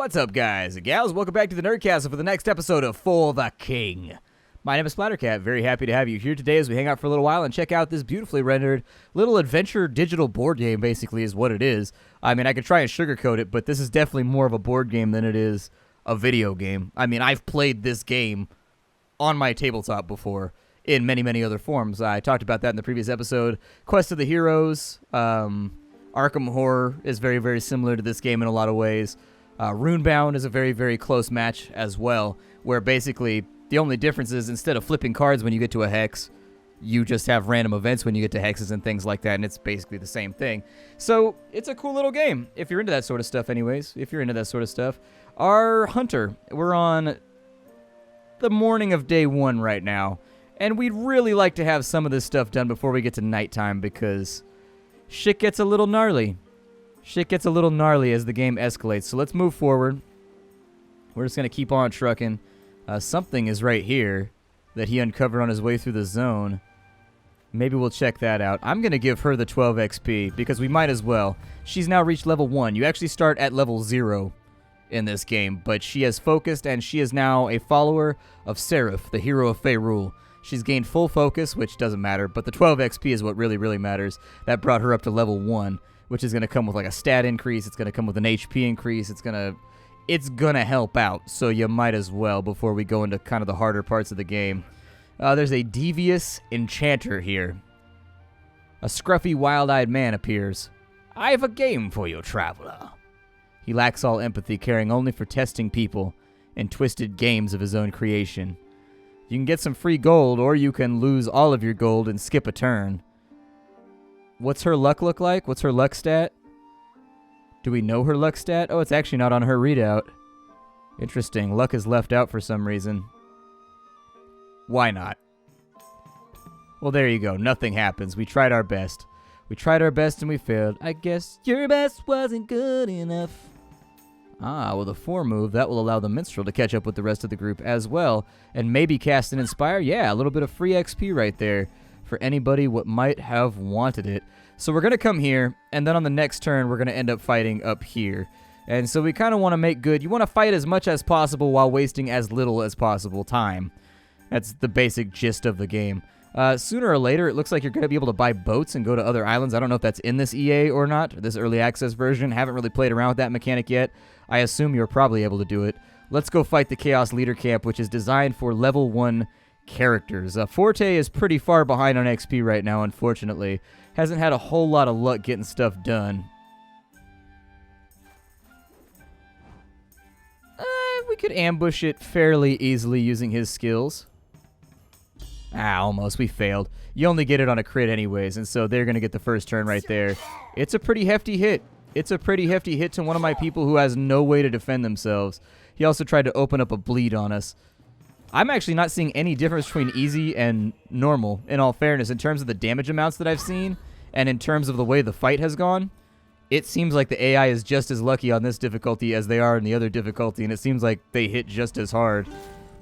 What's up, guys and gals? Welcome back to the Nerdcastle for the next episode of For the King. My name is Splattercat. Very happy to have you here today as we hang out for a little while and check out this beautifully rendered little adventure digital board game, basically, is what it is. I mean, I could try and sugarcoat it, but this is definitely more of a board game than it is a video game. I mean, I've played this game on my tabletop before in many, many other forms. I talked about that in the previous episode. Quest of the Heroes, Arkham Horror is very, very similar to this game in a lot of ways. Runebound is a very, very close match as well, where basically the only difference is instead of flipping cards when you get to a hex, you just have random events when you get to hexes and things like that, and it's basically the same thing. So it's a cool little game, if you're into that sort of stuff anyways, if you're into that sort of stuff. Our Hunter, we're on the morning of day 1 right now, and we'd really like to have some of this stuff done before we get to nighttime because shit gets a little gnarly. Shit gets a little gnarly as the game escalates. So let's move forward. We're just going to keep on trucking. Something is right here that he uncovered on his way through the zone. Maybe we'll check that out. I'm going to give her the 12 XP because we might as well. She's now reached level 1. You actually start at level 0 in this game, but she has focused and she is now a follower of Seraph, the hero of Faerul. She's gained full focus, which doesn't matter, but the 12 XP is what really, really matters. That brought her up to level 1. Which is going to come with like a stat increase. It's going to come with an HP increase. It's going to help out. So you might as well before we go into kind of the harder parts of the game. There's a devious enchanter here. A scruffy, wild-eyed man appears. I have a game for you, traveler. He lacks all empathy, caring only for testing people and twisted games of his own creation. You can get some free gold, or you can lose all of your gold and skip a turn. What's her luck look like? What's her luck stat? Do we know her luck stat? Oh, it's actually not on her readout. Interesting. Luck is left out for some reason. Why not? Well, there you go. Nothing happens. We tried our best. We tried our best and we failed. I guess your best wasn't good enough. Ah, well, the 4 move, that will allow the minstrel to catch up with the rest of the group as well. And maybe cast and inspire. Yeah, a little bit of free XP right there. For anybody what might have wanted it. So we're going to come here, and then on the next turn, we're going to end up fighting up here. And so we kind of want to make good. You want to fight as much as possible while wasting as little as possible time. That's the basic gist of the game. Sooner or later, it looks like you're going to be able to buy boats and go to other islands. I don't know if that's in this EA or not, this early access version. Haven't really played around with that mechanic yet. I assume you're probably able to do it. Let's go fight the Chaos Leader Camp, which is designed for level 1 characters. Forte is pretty far behind on XP right now, unfortunately. Hasn't had a whole lot of luck getting stuff done. We could ambush it fairly easily using his skills. Almost. We failed. You only get it on a crit anyways, and so they're going to get the first turn right there. It's a pretty hefty hit. It's a pretty hefty hit to one of my people who has no way to defend themselves. He also tried to open up a bleed on us. I'm actually not seeing any difference between easy and normal, in all fairness, in terms of the damage amounts that I've seen, and in terms of the way the fight has gone. It seems like the AI is just as lucky on this difficulty as they are in the other difficulty, and it seems like they hit just as hard.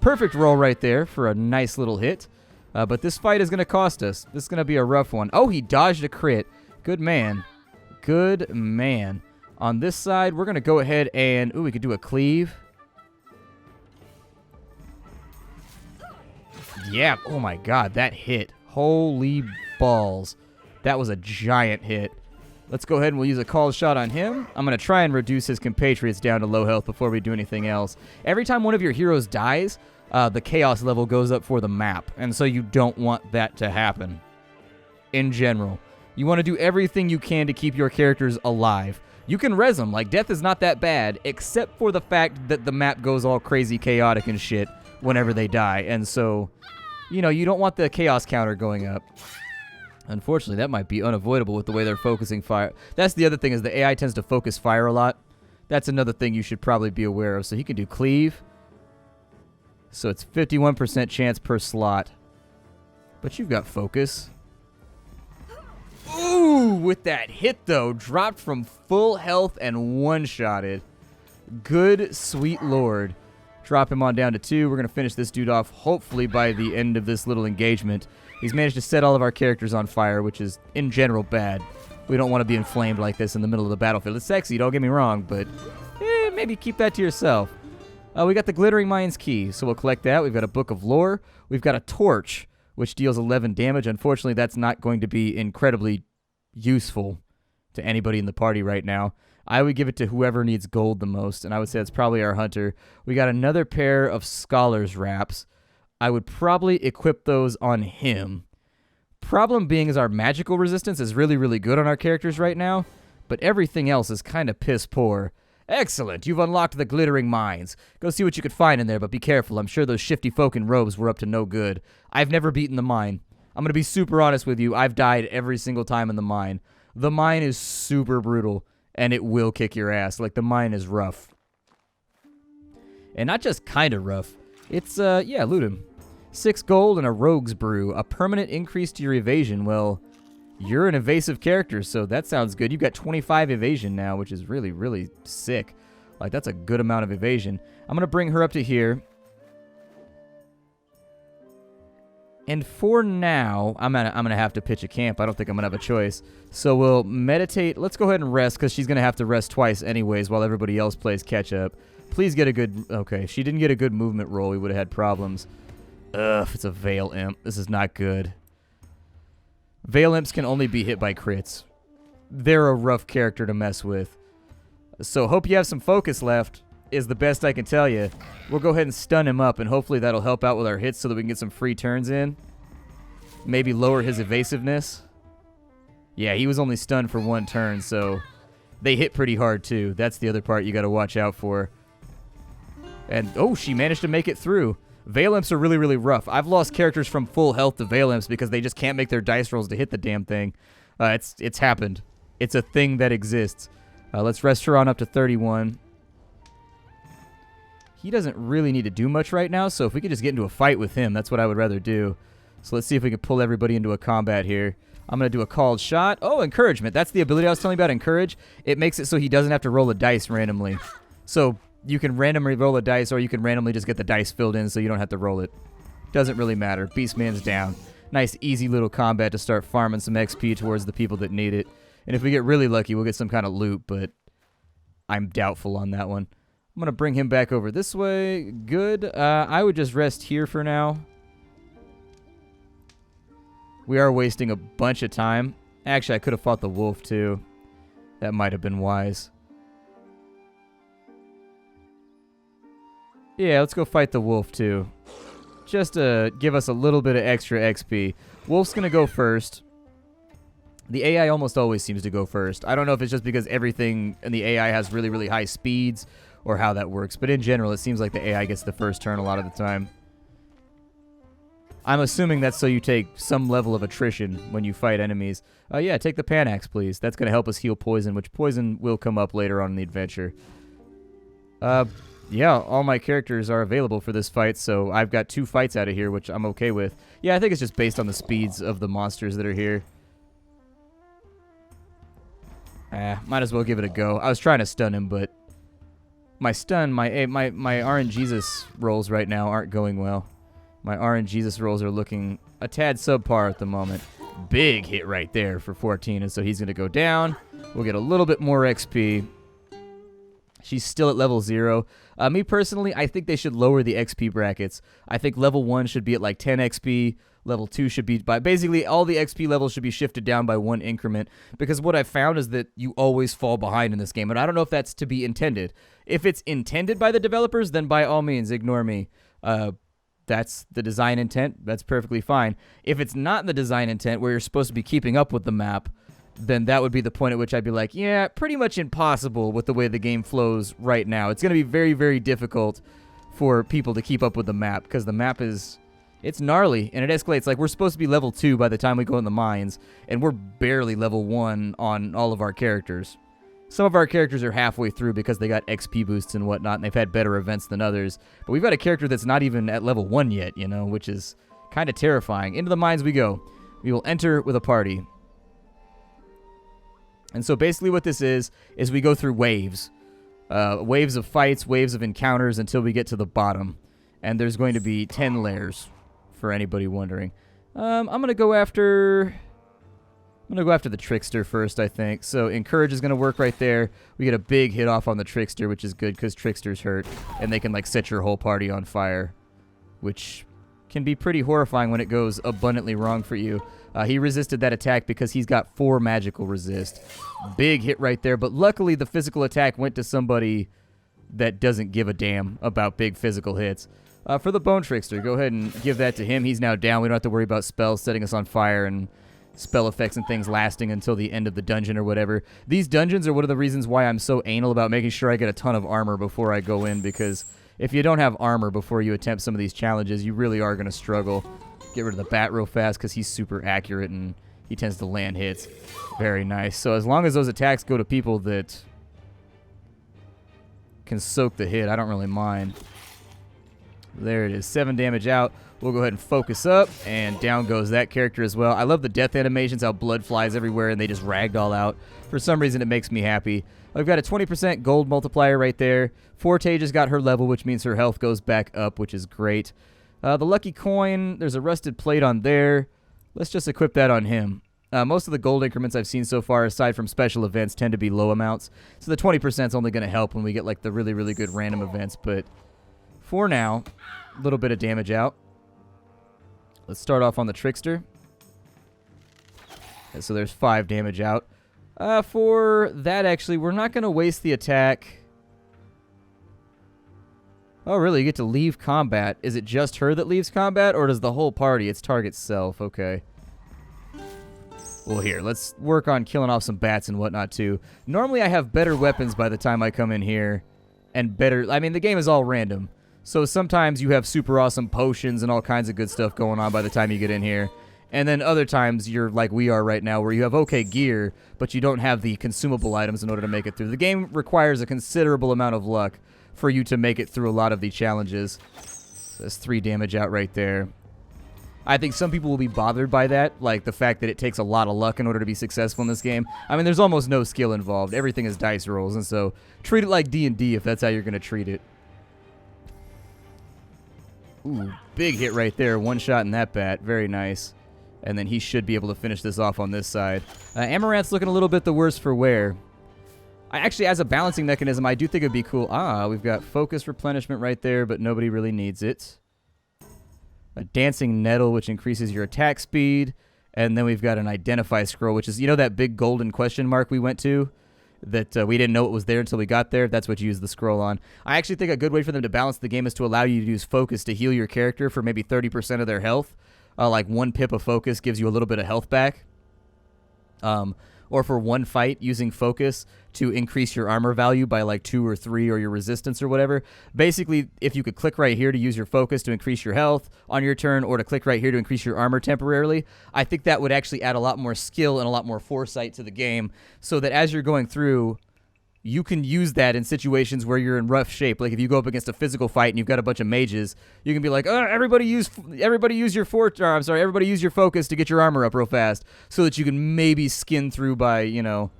Perfect roll right there for a nice little hit, but this fight is going to cost us. This is going to be a rough one. Oh, he dodged a crit. Good man. Good man. On this side, we're going to go ahead and... Ooh, we could do a cleave. Yeah, oh my god, that hit. Holy balls. That was a giant hit. Let's go ahead and we'll use a call shot on him. I'm going to try and reduce his compatriots down to low health before we do anything else. Every time one of your heroes dies, the chaos level goes up for the map, and so you don't want that to happen. In general. You want to do everything you can to keep your characters alive. You can res them, like death is not that bad, except for the fact that the map goes all crazy chaotic and shit whenever they die, and so... You know, you don't want the chaos counter going up. Unfortunately, that might be unavoidable with the way they're focusing fire. That's the other thing, is the AI tends to focus fire a lot. That's another thing you should probably be aware of. So he can do cleave. So it's 51% chance per slot. But you've got focus. Ooh, with that hit, though. Dropped from full health and one-shotted. Good sweet lord. Drop him on down to 2. We're going to finish this dude off, hopefully, by the end of this little engagement. He's managed to set all of our characters on fire, which is, in general, bad. We don't want to be inflamed like this in the middle of the battlefield. It's sexy, don't get me wrong, but maybe keep that to yourself. We got the Glittering Mines key, so we'll collect that. We've got a Book of Lore. We've got a torch, which deals 11 damage. Unfortunately, that's not going to be incredibly useful to anybody in the party right now. I would give it to whoever needs gold the most, and I would say that's probably our hunter. We got another pair of Scholar's Wraps. I would probably equip those on him. Problem being is our magical resistance is really, really good on our characters right now, but everything else is kind of piss poor. Excellent, you've unlocked the Glittering Mines. Go see what you could find in there, but be careful. I'm sure those shifty folk in robes were up to no good. I've never beaten the mine. I'm going to be super honest with you. I've died every single time in the mine. The mine is super brutal, and it will kick your ass. Like, the mine is rough. And not just kind of rough. It's, yeah, loot him. 6 gold and a Rogue's Brew. A permanent increase to your evasion. Well, you're an evasive character, so that sounds good. You've got 25 evasion now, which is really, really sick. Like, that's a good amount of evasion. I'm going to bring her up to here. And for now, I'm gonna have to pitch a camp. I don't think I'm going to have a choice. So we'll meditate. Let's go ahead and rest, because she's going to have to rest twice anyways while everybody else plays catch-up. Please get a good... Okay, she didn't get a good movement roll. We would have had problems. Ugh, it's a Veil Imp. This is not good. Veil Imps can only be hit by crits. They're a rough character to mess with. So hope you have some focus left, is the best I can tell you. We'll go ahead and stun him up, and hopefully that'll help out with our hits so that we can get some free turns in. Maybe lower his evasiveness. Yeah, he was only stunned for 1 turn, so they hit pretty hard too. That's the other part you got to watch out for. And, oh, she managed to make it through. Veil Imps are really, really rough. I've lost characters from full health to Veil Imps because they just can't make their dice rolls to hit the damn thing. It's happened. It's a thing that exists. Let's rest her on up to 31. He doesn't really need to do much right now, so if we could just get into a fight with him, that's what I would rather do. So let's see if we can pull everybody into a combat here. I'm going to do a called shot. Oh, encouragement. That's the ability I was telling you about, encourage. It makes it so he doesn't have to roll a dice randomly. So you can randomly roll a dice, or you can randomly just get the dice filled in so you don't have to roll it. Doesn't really matter. Beastman's down. Nice, easy little combat to start farming some XP towards the people that need it. And if we get really lucky, we'll get some kind of loot, but I'm doubtful on that one. I'm going to bring him back over this way. Good. I would just rest here for now. We are wasting a bunch of time. Actually, I could have fought the wolf, too. That might have been wise. Yeah, let's go fight the wolf, too. Just to give us a little bit of extra XP. Wolf's going to go first. The AI almost always seems to go first. I don't know if it's just because everything in the AI has really, really high speeds or how that works. But in general, it seems like the AI gets the first turn a lot of the time. I'm assuming that's so you take some level of attrition when you fight enemies. Yeah, take the Panax, please. That's going to help us heal poison, which poison will come up later on in the adventure. Yeah, all my characters are available for this fight, so I've got 2 fights out of here, which I'm okay with. Yeah, I think it's just based on the speeds of the monsters that are here. Might as well give it a go. I was trying to stun him, but my RNGesus rolls right now aren't going well. My RNGesus rolls are looking a tad subpar at the moment. Big hit right there for 14, and so he's going to go down. We'll get a little bit more XP. She's still at level 0. Me personally, I think they should lower the XP brackets. I think level 1 should be at like 10 XP. Level 2 should be by... Basically, all the XP levels should be shifted down by 1 increment. Because what I've found is that you always fall behind in this game. And I don't know if that's to be intended. If it's intended by the developers, then by all means, ignore me. That's the design intent. That's perfectly fine. If it's not the design intent where you're supposed to be keeping up with the map, then that would be the point at which I'd be like, yeah, pretty much impossible with the way the game flows right now. It's going to be very, very difficult for people to keep up with the map because the map is... It's gnarly, and it escalates. Like, we're supposed to be level 2 by the time we go in the mines, and we're barely level 1 on all of our characters. Some of our characters are halfway through because they got XP boosts and whatnot, and they've had better events than others. But we've got a character that's not even at level 1 yet, you know, which is kind of terrifying. Into the mines we go. We will enter with a party. And so basically what this is we go through waves. Waves of fights, waves of encounters until we get to the bottom. And there's going to be 10 layers, for anybody wondering. I'm going to go after... I'm going to go after the Trickster first, I think. So Encourage is going to work right there. We get a big hit off on the Trickster, which is good because Tricksters hurt. And they can, like, set your whole party on fire, which can be pretty horrifying when it goes abundantly wrong for you. He resisted that attack because he's got 4 magical resist. Big hit right there, but luckily the physical attack went to somebody that doesn't give a damn about big physical hits. For the Bone Trickster, go ahead and give that to him. He's now down. We don't have to worry about spells setting us on fire and spell effects and things lasting until the end of the dungeon or whatever. These dungeons are one of the reasons why I'm so anal about making sure I get a ton of armor before I go in, because if you don't have armor before you attempt some of these challenges, you really are going to struggle. Get rid of the bat real fast because he's super accurate and he tends to land hits. Very nice. So as long as those attacks go to people that can soak the hit, I don't really mind. There it is. 7 damage out. We'll go ahead and focus up, and down goes that character as well. I love the death animations, how blood flies everywhere, and they just ragdoll out. For some reason, it makes me happy. I've got a 20% gold multiplier right there. Forte just got her level, which means her health goes back up, which is great. The lucky coin, there's a rusted plate on there. Let's just equip that on him. Most of the gold increments I've seen so far, aside from special events, tend to be low amounts. So the 20% is only going to help when we get like the really, really good random events. But for now, a little bit of damage out. Let's start off on the Trickster. Okay, so there's 5 damage out. For that, actually, we're not going to waste the attack. Oh, really? You get to leave combat. Is it just her that leaves combat, or does the whole party? It's target self. Okay. Well, here, let's work on killing off some bats and whatnot, too. Normally, I have better weapons by the time I come in here. And better... I mean, the game is all random. So sometimes you have super awesome potions and all kinds of good stuff going on by the time you get in here. And then other times you're like we are right now, where you have okay gear, but you don't have the consumable items in order to make it through. The game requires a considerable amount of luck for you to make it through a lot of the challenges. So that's 3 damage out right there. I think some people will be bothered by that, like the fact that it takes a lot of luck in order to be successful in this game. I mean, there's almost no skill involved. Everything is dice rolls, and so treat it like D&D if that's how you're going to treat it. Ooh, big hit right there. 1 shot in that bat. Very nice. And then he should be able to finish this off on this side. Amaranth's looking a little bit the worse for wear. Actually, as a balancing mechanism, I do think it'd be cool. We've got focus replenishment right there, but nobody really needs it. A dancing nettle, which increases your attack speed. And then we've got an identify scroll, which is, you know, that big golden question mark we went to? That we didn't know it was there until we got there. That's what you use the scroll on. I actually think a good way for them to balance the game is to allow you to use focus to heal your character for maybe 30% of their health. Like 1 pip of focus gives you a little bit of health back. Or for 1 fight, using focus to increase your armor value by like 2 or 3 or your resistance or whatever. Basically, if you could click right here to use your focus to increase your health on your turn, or to click right here to increase your armor temporarily, I think that would actually add a lot more skill and a lot more foresight to the game, so that as you're going through, you can use that in situations where you're in rough shape. Like if you go up against a physical fight and you've got a bunch of mages, you can be like, everybody use your focus to get your armor up real fast, so that you can maybe skin through by, you know,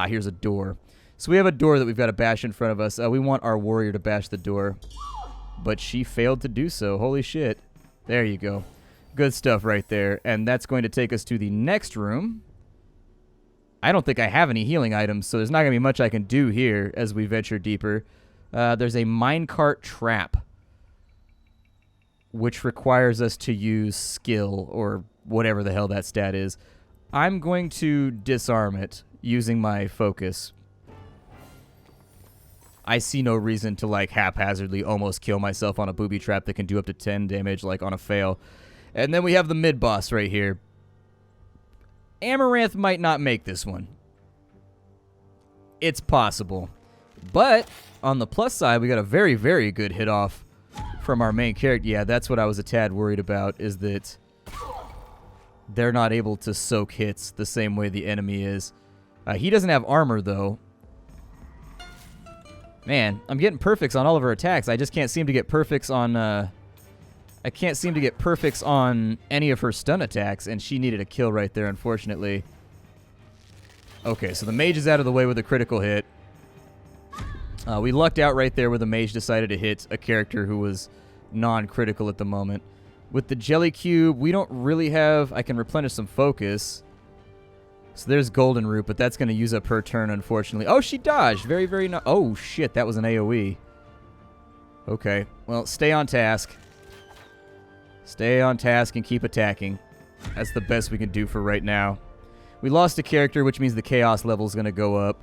here's a door. So we have a door that we've got to bash in front of us. We want our warrior to bash the door, but she failed to do so. Holy shit. There you go. Good stuff right there. And that's going to take us to the next room. I don't think I have any healing items, so there's not going to be much I can do here as we venture deeper. There's a minecart trap, which requires us to use skill, or whatever the hell that stat is. I'm going to disarm it using my focus. I see no reason to, like, haphazardly almost kill myself on a booby trap that can do up to 10 damage, like, on a fail. And then we have the mid-boss right here. Amaranth might not make this one. It's possible. But on the plus side, we got a very, very good hit off from our main character. Yeah, that's what I was a tad worried about, is that they're not able to soak hits the same way the enemy is. He doesn't have armor, though. Man, I'm getting perfects on all of her attacks. I just can't seem to get perfects on... I can't seem to get perfects on any of her stun attacks, and she needed a kill right there, unfortunately. Okay, so the mage is out of the way with a critical hit. We lucked out right there where the mage decided to hit a character who was non-critical at the moment. With the jelly cube, we don't really have... I can replenish some focus. So there's Golden Root, but that's going to use up her turn, unfortunately. Oh, she dodged. Very, very nice. Oh, shit, that was an AoE. Okay, well, stay on task. Stay on task and keep attacking. That's the best we can do for right now. We lost a character, which means the chaos level is going to go up,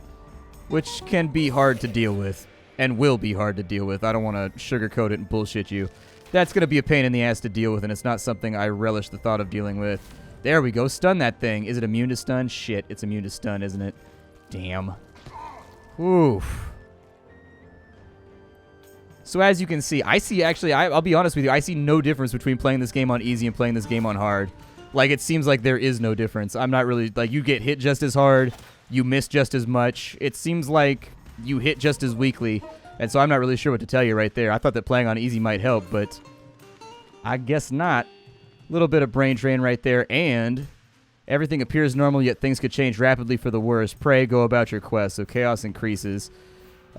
which can be hard to deal with, and will be hard to deal with. I don't want to sugarcoat it and bullshit you. That's going to be a pain in the ass to deal with, and it's not something I relish the thought of dealing with. There we go. Stun that thing. Is it immune to stun? Shit, it's immune to stun, isn't it? Damn. Oof. So as you can see, I see actually, I'll be honest with you, I see no difference between playing this game on easy and playing this game on hard. Like, it seems like there is no difference. I'm not really, like, you get hit just as hard, you miss just as much. It seems like you hit just as weakly, and so I'm not really sure what to tell you right there. I thought that playing on easy might help, but I guess not. Little bit of brain drain right there, and everything appears normal, yet things could change rapidly for the worse. Pray, go about your quest, so chaos increases.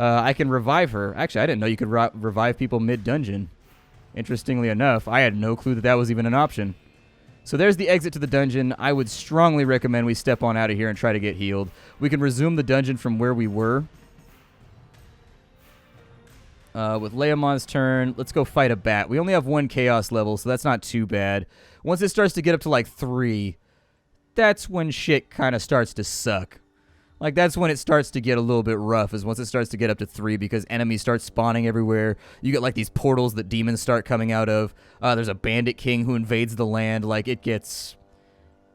I can revive her. Actually, I didn't know you could revive people mid-dungeon. Interestingly enough, I had no clue that that was even an option. So there's the exit to the dungeon. I would strongly recommend we step on out of here and try to get healed. We can resume the dungeon from where we were. With Leamon's turn, let's go fight a bat. We only have 1 chaos level, so that's not too bad. Once it starts to get up to like 3, that's when shit kind of starts to suck. Like, that's when it starts to get a little bit rough, is once it starts to get up to 3, because enemies start spawning everywhere. You get, like, these portals that demons start coming out of. There's a bandit king who invades the land. Like, it gets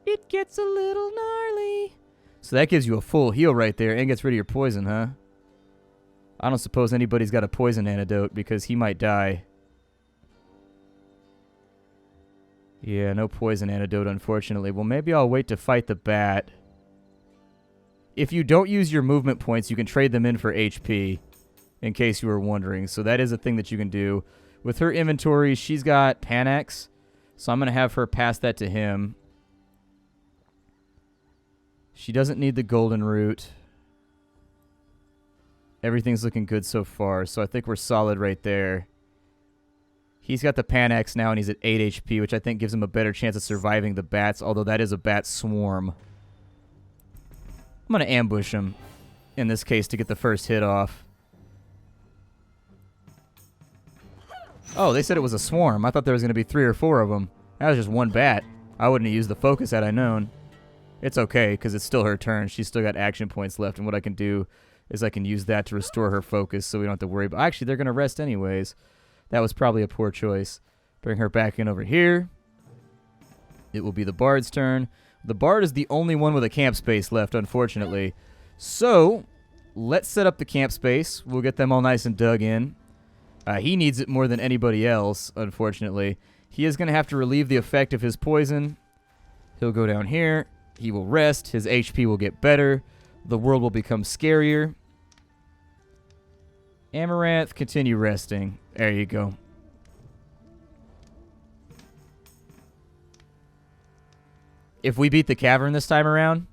a little gnarly. So that gives you a full heal right there and gets rid of your poison, huh? I don't suppose anybody's got a poison antidote, because he might die. Yeah, no poison antidote, unfortunately. Well, maybe I'll wait to fight the bat. If you don't use your movement points, you can trade them in for HP, in case you were wondering. So that is a thing that you can do. With her inventory, she's got Panax, so I'm going to have her pass that to him. She doesn't need the Golden Root. Everything's looking good so far, so I think we're solid right there. He's got the Panax now, and he's at 8 HP, which I think gives him a better chance of surviving the bats, although that is a bat swarm. I'm going to ambush him, in this case, to get the first hit off. Oh, they said it was a swarm. I thought there was going to be 3 or 4 of them. That was just 1 bat. I wouldn't have used the focus had I known. It's okay, because it's still her turn. She's still got action points left, and what I can do is I can use that to restore her focus so we don't have to worry about... Actually, they're going to rest anyways. That was probably a poor choice. Bring her back in over here. It will be the Bard's turn. The Bard is the only one with a camp space left, unfortunately. So, let's set up the camp space. We'll get them all nice and dug in. He needs it more than anybody else, unfortunately. He is going to have to relieve the effect of his poison. He'll go down here. He will rest. His HP will get better. The world will become scarier. Amaranth, continue resting. There you go. If we beat the cavern this time around,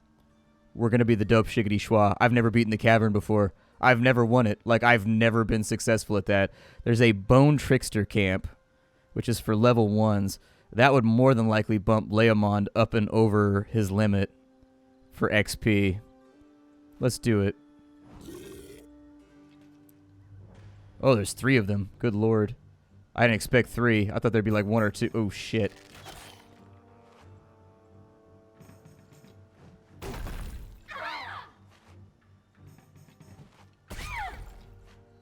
we're going to be the dope shiggity schwa. I've never beaten the cavern before. I've never won it. Like, I've never been successful at that. There's a Bone Trickster camp, which is for level 1s. That would more than likely bump Leomond up and over his limit for XP. Let's do it. Oh, there's 3 of them. Good lord. I didn't expect 3. I thought there'd be like 1 or 2. Oh, shit.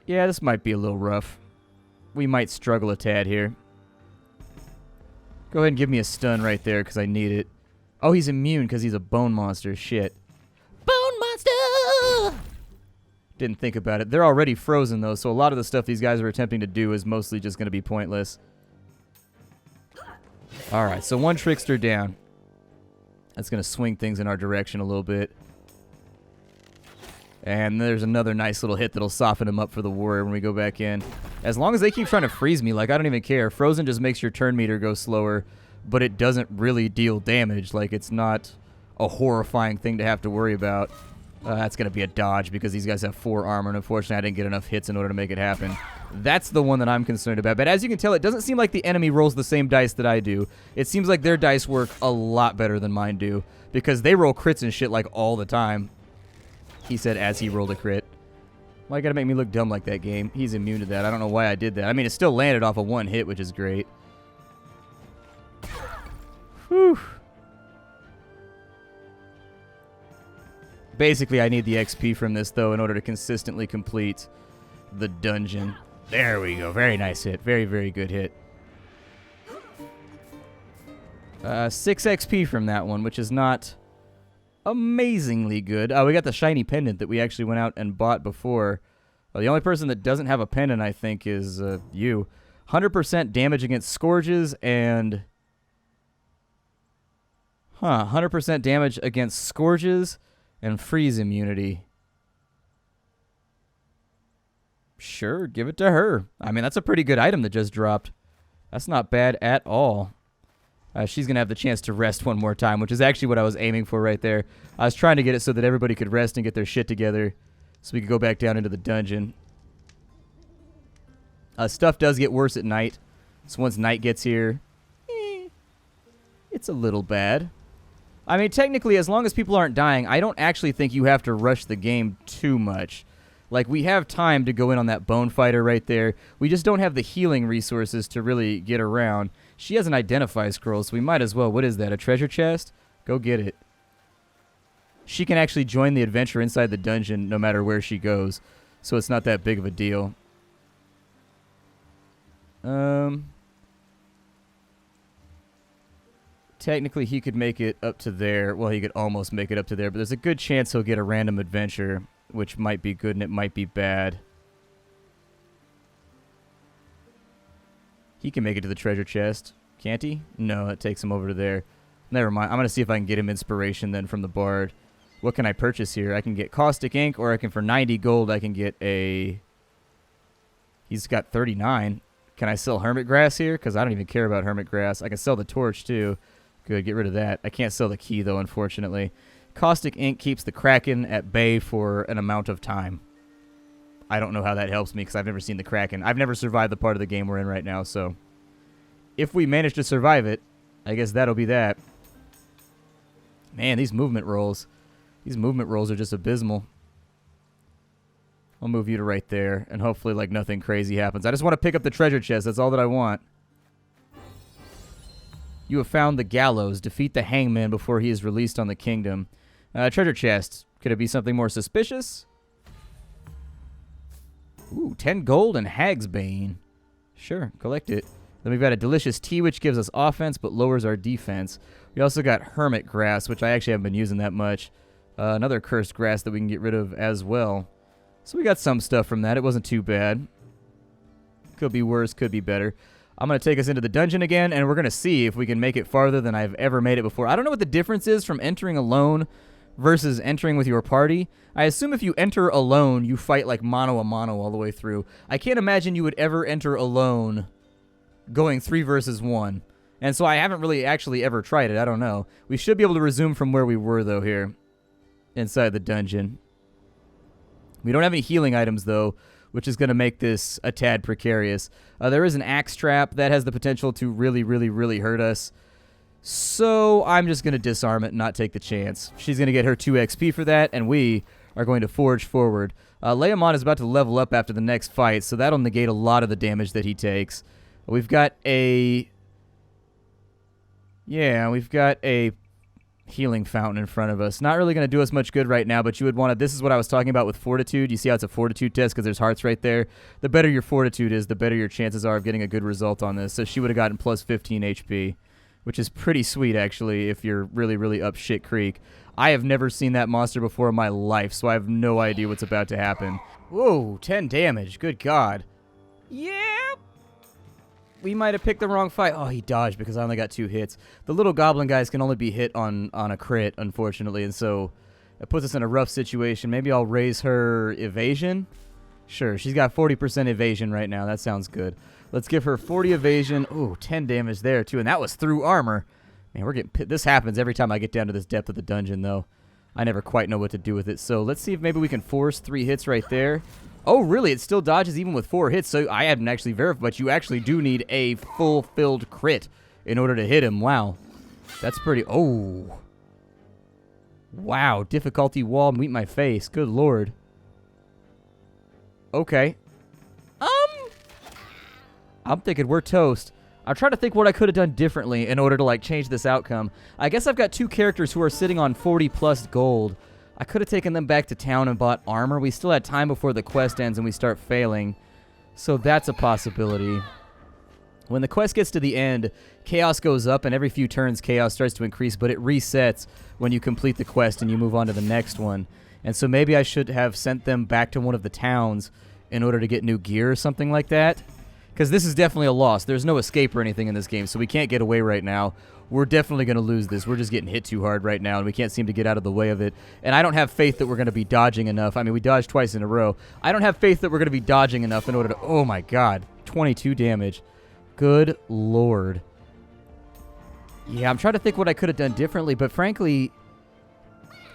Yeah, this might be a little rough. We might struggle a tad here. Go ahead and give me a stun right there, because I need it. Oh, he's immune because he's a bone monster. Shit. Bone monster! Didn't think about it. They're already frozen, though, so a lot of the stuff these guys are attempting to do is mostly just going to be pointless. Alright, so 1 trickster down. That's going to swing things in our direction a little bit. And there's another nice little hit that'll soften him up for the warrior when we go back in. As long as they keep trying to freeze me, like, I don't even care. Frozen just makes your turn meter go slower, but it doesn't really deal damage. Like, it's not a horrifying thing to have to worry about. That's going to be a dodge because these guys have 4 armor, and unfortunately I didn't get enough hits in order to make it happen. That's the one that I'm concerned about. But as you can tell, it doesn't seem like the enemy rolls the same dice that I do. It seems like their dice work a lot better than mine do because they roll crits and shit like all the time. He said as he rolled a crit. Why you gotta make me look dumb like that, game? He's immune to that. I don't know why I did that. I mean, it still landed off of 1 hit, which is great. Whew. Basically, I need the XP from this, though, in order to consistently complete the dungeon. There we go. Very nice hit. Very, very good hit. 6 XP from that one, which is not amazingly good. We got the shiny pendant that we actually went out and bought before. The only person that doesn't have a pendant, I think, is you. 100% damage against scourges and... 100% damage against scourges and freeze immunity. Sure, give it to her. I mean, that's a pretty good item that just dropped. That's not bad at all. She's going to have the chance to rest one more time, which is actually what I was aiming for right there. I was trying to get it so that everybody could rest and get their shit together so we could go back down into the dungeon. Stuff does get worse at night. So once night gets here, it's a little bad. I mean, technically, as long as people aren't dying, I don't actually think you have to rush the game too much. Like, we have time to go in on that bone fighter right there. We just don't have the healing resources to really get around. She has an identify scroll, so we might as well. What is that, a treasure chest? Go get it. She can actually join the adventure inside the dungeon no matter where she goes, so it's not that big of a deal. Technically, he could make it up to there. Well, he could almost make it up to there, but there's a good chance he'll get a random adventure, which might be good and it might be bad. He can make it to the treasure chest. Can't he? No, it takes him over to there. Never mind. I'm going to see if I can get him inspiration then from the bard. What can I purchase here? I can get caustic ink, or I can, for 90 gold, I can get a... He's got 39. Can I sell hermit grass here? Because I don't even care about hermit grass. I can sell the torch, too. Good, get rid of that. I can't sell the key, though, unfortunately. Caustic ink keeps the Kraken at bay for an amount of time. I don't know how that helps me because I've never seen the Kraken. I've never survived the part of the game we're in right now, so... If we manage to survive it, I guess that'll be that. Man, these movement rolls. These movement rolls are just abysmal. I'll move you to right there, and hopefully, like, nothing crazy happens. I just want to pick up the treasure chest. That's all that I want. You have found the gallows. Defeat the hangman before he is released on the kingdom. Treasure chest. Could it be something more suspicious? Ooh, 10 gold and Hag's Bane. Sure, collect it. Then we've got a delicious tea, which gives us offense but lowers our defense. We also got hermit grass, which I actually haven't been using that much. Another cursed grass that we can get rid of as well. So we got some stuff from that. It wasn't too bad. Could be worse, could be better. I'm going to take us into the dungeon again, and we're going to see if we can make it farther than I've ever made it before. I don't know what the difference is from entering alone versus entering with your party. I assume if you enter alone, you fight like mano a mano all the way through. I can't imagine you would ever enter alone going 3 versus 1. And so I haven't really actually ever tried it. I don't know. We should be able to resume from where we were, though, here inside the dungeon. We don't have any healing items, though, which is going to make this a tad precarious. There is an axe trap that has the potential to really, really, really hurt us. So I'm just going to disarm it and not take the chance. She's going to get her 2 XP for that, and we are going to forge forward. Leomon is about to level up after the next fight, so that'll negate a lot of the damage that he takes. We've got a... Yeah, we've got a healing fountain in front of us. Not really going to do us much good right now, but you would want to... This is what I was talking about with fortitude. You see how it's a fortitude test because there's hearts right there? The better your fortitude is, the better your chances are of getting a good result on this. So she would have gotten plus 15 HP, which is pretty sweet, actually, if you're really, really up shit creek. I have never seen that monster before in my life, so I have no idea what's about to happen. Whoa, 10 damage. Good God. Yeah. We might have picked the wrong fight. Oh, he dodged because I only got 2 hits. The little goblin guys can only be hit on a crit, unfortunately, and so it puts us in a rough situation. Maybe I'll raise her evasion. Sure, she's got 40% evasion right now. That sounds good. Let's give her 40 evasion. Ooh, 10 damage there, too, and that was through armor. Man, we're getting... This happens every time I get down to this depth of the dungeon, though. I never quite know what to do with it. So let's see if maybe we can force 3 hits right there. Oh, really? It still dodges even with 4 hits. So I hadn't actually verified, but you actually do need a full-filled crit in order to hit him. Wow. That's pretty... Oh. Wow. Difficulty wall, meet my face. Good lord. Okay. I'm thinking we're toast. I'm trying to think what I could have done differently in order to, like, change this outcome. I guess I've got 2 characters who are sitting on 40-plus gold. I could have taken them back to town and bought armor. We still had time before the quest ends and we start failing. So that's a possibility. When the quest gets to the end, chaos goes up, and every few turns chaos starts to increase, but it resets when you complete the quest and you move on to the next one. And so maybe I should have sent them back to one of the towns in order to get new gear or something like that. Because this is definitely a loss. There's no escape or anything in this game, so we can't get away right now. We're definitely going to lose this. We're just getting hit too hard right now, and we can't seem to get out of the way of it. And I don't have faith that we're going to be dodging enough. I mean, we dodged twice in a row. I don't have faith that we're going to be dodging enough in order to... Oh, my God. 22 damage. Good lord. Yeah, I'm trying to think what I could have done differently, but frankly...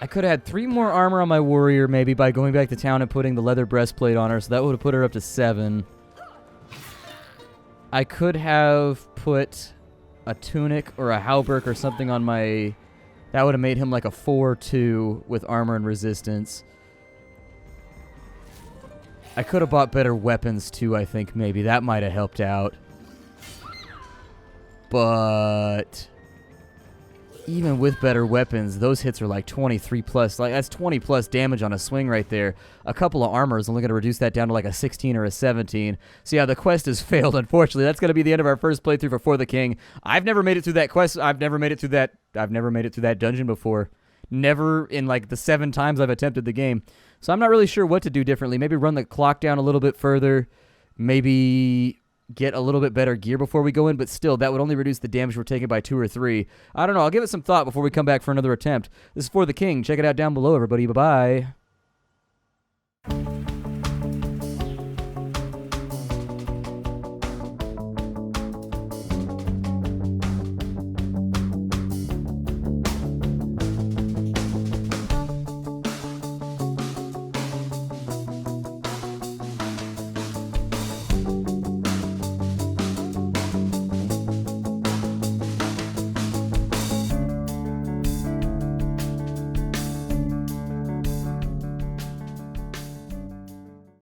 I could have had 3 more armor on my warrior, maybe, by going back to town and putting the leather breastplate on her, so that would have put her up to 7. I could have put a tunic or a hauberk or something on my... That would have made him like a 4-2 with armor and resistance. I could have bought better weapons too, I think, maybe. That might have helped out. But... even with better weapons, those hits are like 23 plus. Like, that's 20 plus damage on a swing right there. A couple of armor is only going to reduce that down to like a 16 or a 17. So yeah, the quest has failed, unfortunately. That's going to be the end of our first playthrough for the King. I've never made it through that quest. I've never made it through that dungeon before. Never in like the 7 times I've attempted the game. So I'm not really sure what to do differently. Maybe run the clock down a little bit further. Maybe get a little bit better gear before we go in, but still, that would only reduce the damage we're taking by 2 or 3. I don't know. I'll give it some thought before we come back for another attempt. This is For the King. Check it out down below, everybody. Bye-bye.